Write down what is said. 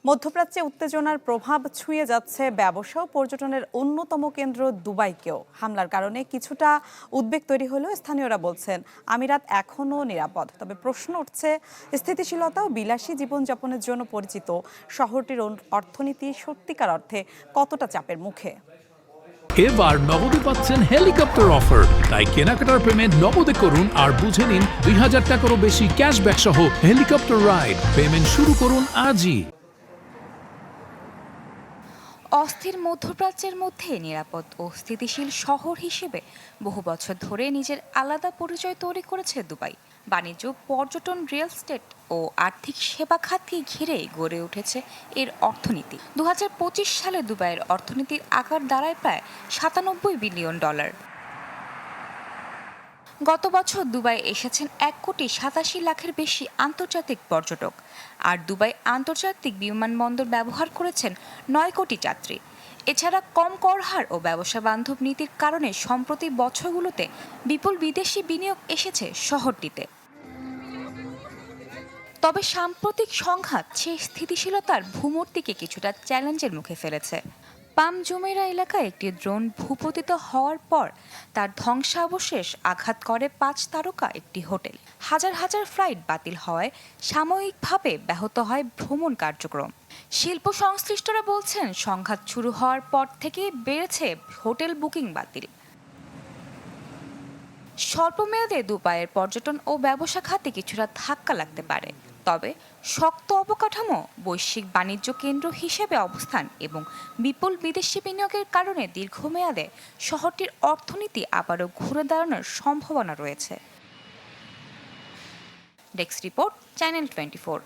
মধ্যপ্রাচ্যে উত্তেজনার প্রভাব ছুঁয়ে যাচ্ছে ব্যবসা ও পর্যটনের অন্যতম কেন্দ্র দুবাইকেও। হামলার কারণে কিছুটা উদ্বেগ তৈরি হলেও স্থানীয়রা বলছেন আমিরাত এখনও নিরাপদ। তবে প্রশ্ন উঠছে, স্থিতিশীলতা ও বিলাসী জীবনযাপনের জন্য পরিচিত শহরটির অর্থনীতি সত্যিকার অর্থে কতটা চাপের মুখে। এবার নগদে পাচ্ছেন হেলিকপ্টার অফার, তাই কেনাকাটার পেমেন্ট নগদে করুন আর বুঝে নিন ২,০০০ টাকারও বেশি ক্যাশব্যাক সহ হেলিকপ্টার রাইড। পেমেন্ট শুরু করুন আজই। অস্থির মধ্যপ্রাচ্যের মধ্যে নিরাপদ ও স্থিতিশীল শহর হিসেবে বহু বছর ধরে নিজের আলাদা পরিচয় তৈরি করেছে দুবাই। বাণিজ্য, পর্যটন, রিয়েল এস্টেট ও আর্থিক সেবা খাতকে ঘিরে গড়ে উঠেছে এর অর্থনীতি। ২০২৫ সালে দুবাইয়ের অর্থনীতির আকার দাঁড়ায় প্রায় $৯৭ বিলিয়ন। গত বছর দুবাই এসেছেন ১,৮৭,০০,০০০ বেশি আন্তর্জাতিক পর্যটক, আর দুবাই আন্তর্জাতিক বিমানবন্দর ব্যবহার করেছেন ৯ কোটি যাত্রী। এছাড়া কম কর হার ও ব্যবসা বান্ধব নীতির কারণে সম্প্রতি বছরগুলোতে বিপুল বিদেশি বিনিয়োগ এসেছে শহরটিতে। তবে সাম্প্রতিক সংঘাত সেই স্থিতিশীলতার ভূমূর্তিকে কিছুটা চ্যালেঞ্জের মুখে ফেলেছে। পাম জুমেইরা এলাকায় একটি ড্রোন ভূপতিত হওয়ার পর তার ধ্বংসাবশেষ আঘাত করে ৫ তারকা একটি হোটেল। হাজার হাজার ফ্লাইট বাতিল হওয়ায় সাময়িকভাবে ব্যাহত হয় ভ্রমণ কার্যক্রম। শিল্প সংশ্লিষ্টরা বলছেন, সংঘাত শুরু হওয়ার পর থেকে বেড়েছে হোটেল বুকিং বাতিল। স্বল্পমেয়াদে দুবাইয়ের পর্যটন ও ব্যবসা খাতে কিছুটা ধাক্কা লাগতে পারে। তবে শক্ত অবকাঠামো, বৈশ্বিক বাণিজ্য কেন্দ্র হিসেবে অবস্থান এবং বিপুল বিদেশি বিনিয়োগের কারণে দীর্ঘমেয়াদে শহরটির অর্থনীতি আবারও ঘুরে দাঁড়ানোর সম্ভাবনা রয়েছে। Desk report, channel 24।